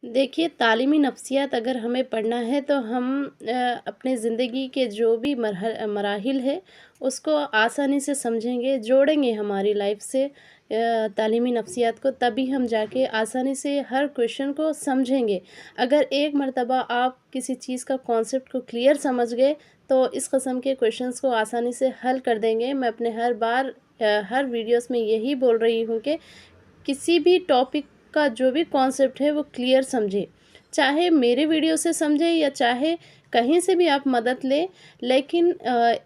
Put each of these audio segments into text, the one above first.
देखिए, तालीमी नफ्सियात अगर हमें पढ़ना है तो हम अपने ज़िंदगी के जो भी मराहिल है उसको आसानी से समझेंगे, जोड़ेंगे हमारी लाइफ से तालीमी नफ्सियात को, तभी हम जाके आसानी से हर क्वेश्चन को समझेंगे। अगर एक मर्तबा आप किसी चीज़ का कॉन्सेप्ट को क्लियर समझ गए तो इस किस्म के क्वेश्चंस को आसानी से हल कर देंगे। मैं अपने हर बार हर वीडियोस में यही बोल रही हूँ कि किसी भी टॉपिक का जो भी कॉन्सेप्ट है वो क्लियर समझें। चाहे मेरे वीडियो से समझें या चाहे कहीं से भी आप मदद लें, लेकिन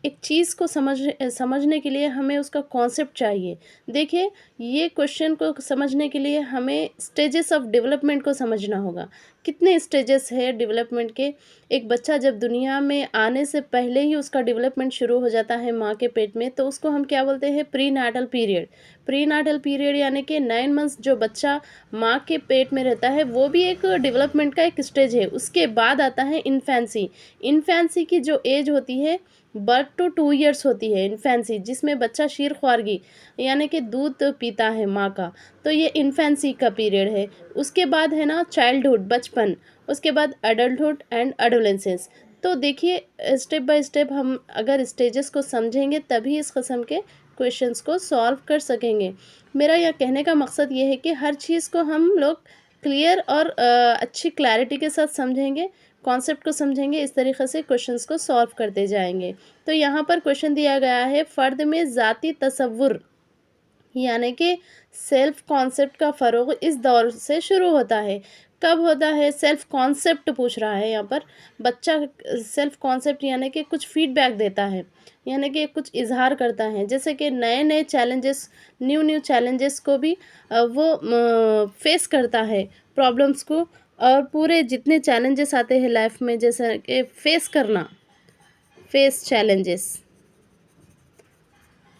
एक चीज़ को समझने के लिए हमें उसका कॉन्सेप्ट चाहिए। देखिए, ये क्वेश्चन को समझने के लिए हमें स्टेजेस ऑफ डेवलपमेंट को समझना होगा। कितने स्टेजेस है डेवलपमेंट के? एक बच्चा जब दुनिया में आने से पहले ही उसका डेवलपमेंट शुरू हो जाता है माँ के पेट में, तो उसको हम क्या बोलते हैं? Pre natal period. Pre natal period यानी कि 9 मंथ्स जो बच्चा माँ के पेट में रहता है वो भी एक डेवलपमेंट का एक स्टेज है। उसके बाद आता है इन्फेंसी। इन्फेंसी की जो एज होती है बर्थ टू 2 इयर्स होती है इन्फेंसी, जिसमें बच्चा शीर ख्वारगी यानी कि दूध पीता है माँ का, तो ये इन्फेंसी का पीरियड है। उसके बाद है ना चाइल्डहुड, बचपन। उसके बाद एडल्टहुड एंड एडोलेसेंस। तो देखिए, स्टेप बाय स्टेप हम अगर स्टेजेस को समझेंगे तभी इस किस्म के क्वेश्चंस को सॉल्व कर सकेंगे। मेरा यह कहने का मकसद ये है कि हर चीज़ को हम लोग क्लियर और अच्छी क्लैरिटी के साथ समझेंगे, कॉन्सेप्ट को समझेंगे, इस तरीक़े से क्वेश्चंस को सॉल्व करते जाएँगे। तो यहाँ पर क्वेश्चन दिया गया है, फ़र्द में ज़ाती तसव्वुर यानी कि सेल्फ कॉन्सेप्ट का फ़रोग़ इस दौर से शुरू होता है। कब होता है? सेल्फ कॉन्सेप्ट पूछ रहा है यहाँ पर। बच्चा सेल्फ कॉन्सेप्ट यानी कि कुछ फ़ीडबैक देता है, यानी कि कुछ इज़हार करता है। जैसे कि नए-नए चैलेंजेस, न्यू-न्यू चैलेंजेस को भी वो फ़ेस करता है, प्रॉब्लम्स को, और पूरे जितने चैलेंजेस आते हैं लाइफ़ में, जैसे कि फ़ेस चैलेंजेस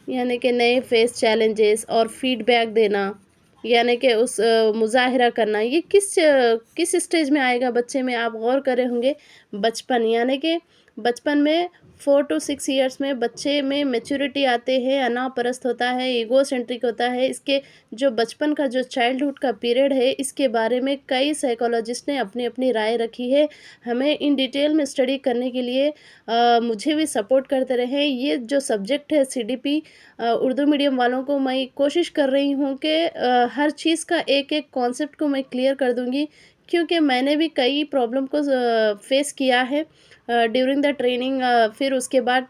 यानी कि नए फ़ेस चैलेंजेस और फ़ीडबैक देना, यानी कि उस मुज़ाहिरा करना, ये किस स्टेज में आएगा बच्चे में? आप गौर करे होंगे, बचपन, यानी कि बचपन में 4 टू 6 इयर्स में बच्चे में मैच्योरिटी आते हैं, अनापरस्त होता है, ईगोसेंट्रिक होता है। इसके जो बचपन का जो चाइल्डहुड का पीरियड है, इसके बारे में कई साइकोलॉजिस्ट ने अपनी-अपनी राय रखी है। हमें इन डिटेल में स्टडी करने के लिए मुझे भी सपोर्ट करते रहें। ये जो सब्जेक्ट है सीडीपी उर्दू मीडियम वालों को मैं कोशिश कर रही हूँ कि हर चीज़ का एक-एक कॉन्सेप्ट को मैं क्लियर कर दूँगी, क्योंकि मैंने भी कई प्रॉब्लम को फेस किया है ड्यूरिंग द ट्रेनिंग। फिर उसके बाद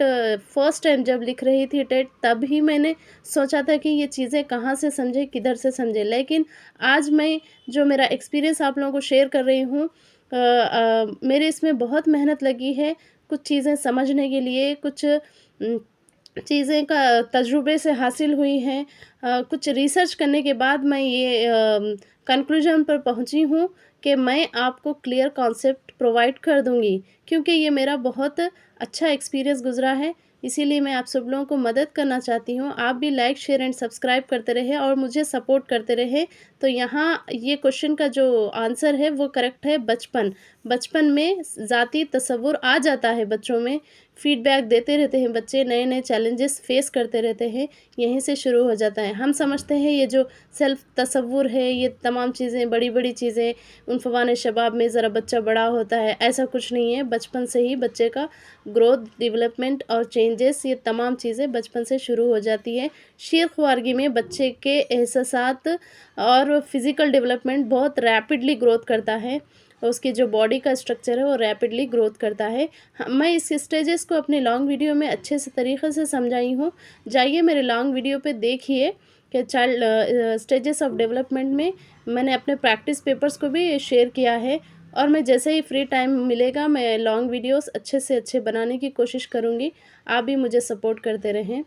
फर्स्ट टाइम जब लिख रही थी टेट, तब ही मैंने सोचा था कि ये चीज़ें कहाँ से समझें, किधर से समझें। लेकिन आज मैं जो मेरा एक्सपीरियंस आप लोगों को शेयर कर रही हूँ, मेरे इसमें बहुत मेहनत लगी है कुछ चीज़ें समझने के लिए, कुछ चीज़ें का तजुर्बे से हासिल हुई हैं। कुछ रिसर्च करने के बाद मैं ये कंक्लूजन पर पहुँची हूँ कि मैं आपको क्लियर कॉन्सेप्ट प्रोवाइड कर दूँगी, क्योंकि ये मेरा बहुत अच्छा एक्सपीरियंस गुज़रा है। इसीलिए मैं आप सब लोगों को मदद करना चाहती हूँ। आप भी लाइक, शेयर एंड सब्सक्राइब करते रहें और मुझे सपोर्ट करते रहें। तो यहाँ ये क्वेश्चन का जो आंसर है वो करेक्ट है, बचपन। बचपन में ज़ाती तसव्वुर आ जाता है बच्चों में, फीडबैक देते रहते हैं बच्चे, नए-नए चैलेंजेस फेस करते रहते हैं, यहीं से शुरू हो जाता है। हम समझते हैं ये जो सेल्फ तसव्वुर है, ये तमाम चीज़ें, बड़ी-बड़ी चीज़ें उनफ़वाने शबाब में ज़रा बच्चा बड़ा होता है, ऐसा कुछ नहीं है। बचपन से ही बच्चे का ग्रोथ, डेवलपमेंट और चेंजेस, ये तमाम चीज़ें बचपन से शुरू हो जाती है। शीर ख्वारगी में बच्चे के एहसासात और फिज़िकल डेवलपमेंट बहुत रैपिडली ग्रोथ करता है। उसकी जो बॉडी का स्ट्रक्चर है वो रैपिडली ग्रोथ करता है। मैं इस स्टेजेस को अपने लॉन्ग वीडियो में अच्छे से तरीक़े से समझाई हूँ। जाइए मेरे लॉन्ग वीडियो पे देखिए कि स्टेजेस ऑफ डेवलपमेंट में मैंने अपने प्रैक्टिस पेपर्स को भी शेयर किया है, और मैं जैसे ही फ्री टाइम मिलेगा मैं लॉन्ग वीडियोस अच्छे से अच्छे बनाने की कोशिश करूँगी। आप भी मुझे सपोर्ट करते रहें।